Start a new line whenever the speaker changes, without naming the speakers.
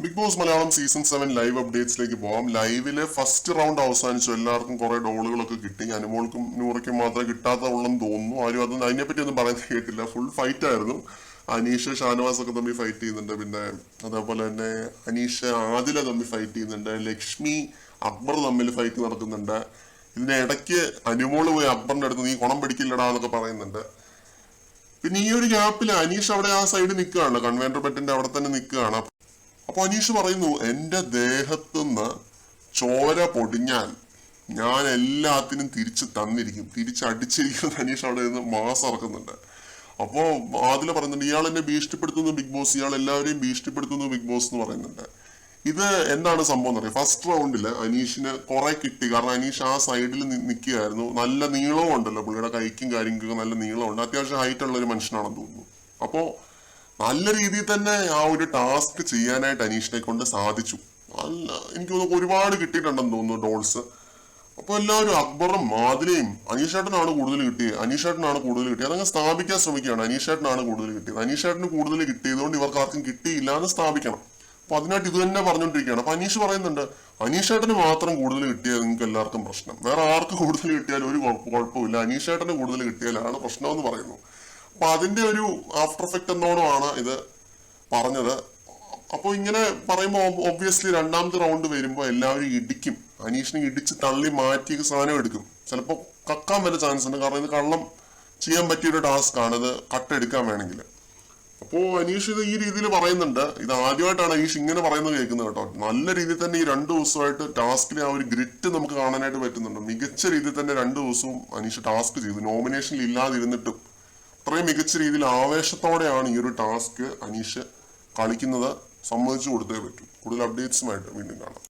Big boss Malayalam season 7 live അപ്ഡേറ്റ്സിലേക്ക് പോവാം. ലൈവിലെ ഫസ്റ്റ് റൗണ്ട് അവസാനിച്ചു. എല്ലാവർക്കും കുറെ ഡോളുകളൊക്കെ കിട്ടി. അനുമോൾക്കും നൂറയ്ക്കും മാത്രമേ കിട്ടാത്ത ഉള്ളെന്ന് തോന്നുന്നു. ആരും അതിനെപ്പറ്റി ഒന്നും പറയാൻ കേട്ടില്ല. ഫുൾ ഫൈറ്റ് ആയിരുന്നു. അനീഷ് ഷാനവാസ് ഒക്കെ തമ്മിൽ ഫൈറ്റ് ചെയ്യുന്നുണ്ട്. പിന്നെ അതേപോലെ തന്നെ അനീഷ് ആദില തമ്മിൽ ഫൈറ്റ് ചെയ്യുന്നുണ്ട്. ലക്ഷ്മി അക്ബർ തമ്മിൽ ഫൈറ്റ് നടക്കുന്നുണ്ട്. ഇതിന്റെ ഇടയ്ക്ക് അനുമോള് പോയി അക്ബറിന്റെ അടുത്ത് നീ കുണം പിടിക്കില്ലടാ എന്നൊക്കെ പറയുന്നുണ്ട്. പിന്നെ ഈ ഒരു ഗ്യാപ്പിൽ അനീഷ് അവിടെ ആ സൈഡ് നിൽക്കുകയാണ്, കൺവെൻറ്റർ ബെറ്റിന്റെ അവിടെ തന്നെ നിൽക്കുകയാണ്. അപ്പൊ അനീഷ് പറയുന്നു, എന്റെ ദേഹത്തുനിന്ന് ചോര പൊടിഞ്ഞാൽ ഞാൻ എല്ലാത്തിനും തിരിച്ചു തന്നിരിക്കും, തിരിച്ചടിച്ചിരിക്കുന്ന അനീഷ് അവിടെ നിന്ന് മാസം ഇറക്കുന്നുണ്ട്. അപ്പോ അതിൽ പറയുന്നുണ്ട്, ഇയാൾ എന്നെ ഭീഷണിപ്പെടുത്തുന്നു ബിഗ് ബോസ്, ഇയാൾ എല്ലാവരെയും ഭീഷണിപ്പെടുത്തുന്നു ബിഗ് ബോസ് എന്ന് പറയുന്നുണ്ട്. ഇത് എന്താണ് സംഭവം എന്ന് അറിയാം. ഫസ്റ്റ് റൗണ്ടില് അനീഷിന് കുറെ കിട്ടി. കാരണം അനീഷ് ആ സൈഡിൽ നിൽക്കുകയായിരുന്നു. നല്ല നീളവും ഉണ്ടല്ലോ, പുള്ളിയുടെ കൈക്കും കാര്യങ്ങൾക്കൊക്കെ നല്ല നീളമുണ്ട്. അത്യാവശ്യം ഹൈറ്റ് ഉള്ള ഒരു മനുഷ്യനാണെന്ന് തോന്നുന്നു. അപ്പോ നല്ല രീതിയിൽ തന്നെ ആ ഒരു ടാസ്ക് ചെയ്യാനായിട്ട് അനീഷിനെ കൊണ്ട് സാധിച്ചു. എനിക്ക് തോന്നുന്നു ഒരുപാട് കിട്ടിയിട്ടുണ്ടെന്ന് തോന്നുന്നു ഡോൾസ്. അപ്പൊ എല്ലാവരും അക്ബറും ആദിലയും അനീഷേട്ടനാണ് കൂടുതൽ കിട്ടിയത്. അതങ്ങ് സ്ഥാപിക്കാൻ ശ്രമിക്കുകയാണ്. അനീഷേട്ടനാണ് കൂടുതൽ കിട്ടിയത്. അനീഷേട്ടന് കൂടുതൽ കിട്ടിയതുകൊണ്ട് ഇവർക്ക് ആർക്കും കിട്ടിയില്ല എന്ന് സ്ഥാപിക്കണം. അപ്പൊ അതിനായിട്ട് ഇത് തന്നെ പറഞ്ഞുകൊണ്ടിരിക്കുകയാണ്. അപ്പൊ അനീഷ് പറയുന്നുണ്ട്, അനീഷേട്ടന് മാത്രം കൂടുതൽ കിട്ടിയാൽ നിങ്ങൾക്ക് എല്ലാവർക്കും പ്രശ്നം, വേറെ ആർക്ക് കൂടുതൽ കിട്ടിയാലും ഒരു കുഴപ്പമില്ല, അനീഷേട്ടന് കൂടുതൽ കിട്ടിയാലാണ് പ്രശ്നം എന്ന് പറയുന്നു. അപ്പൊ അതിന്റെ ഒരു ആഫ്റ്റർ എഫക്റ്റ് എന്നോണമാണ് ഇത് പറഞ്ഞത്. അപ്പോൾ ഇങ്ങനെ പറയുമ്പോൾ ഒബ്വിയസ്ലി രണ്ടാമത്തെ റൗണ്ട് വരുമ്പോൾ എല്ലാവരും ഇടിക്കും. അനീഷിനെ ഇടിച്ച് തള്ളി മാറ്റി സാധനം എടുക്കും. ചിലപ്പോൾ കക്കാൻ വരെ ചാൻസ് ഉണ്ട്. കാരണം ഇത് കള്ളം ചെയ്യാൻ പറ്റിയൊരു ടാസ്ക് ആണ്, ഇത് കട്ടെടുക്കാൻ വേണമെങ്കിൽ. അപ്പോൾ അനീഷ് ഇത് ഈ രീതിയിൽ പറയുന്നുണ്ട്. ഇത് ആദ്യമായിട്ടാണ് അനീഷ് ഇങ്ങനെ പറയുന്നത് കേൾക്കുന്നത് കേട്ടോ. നല്ല രീതിയിൽ തന്നെ ഈ 2 ദിവസമായിട്ട് ടാസ്കിലെ ആ ഒരു ഗ്രിറ്റ് നമുക്ക് കാണാനായിട്ട് പറ്റുന്നുണ്ട്. മികച്ച രീതിയിൽ തന്നെ 2 ദിവസവും അനീഷ് ടാസ്ക് ചെയ്തു. നോമിനേഷനിൽ ഇല്ലാതിരുന്നിട്ടും അത്രയും മികച്ച രീതിയിൽ ആവേശത്തോടെയാണ് ഈ ഒരു ടാസ്ക് അനീഷ് കളിക്കുന്നത്. സമ്മതിച്ചു കൊടുത്തേ പറ്റൂ. കൂടുതൽ അപ്ഡേറ്റ്സുമായിട്ട് വീണ്ടും കാണാം.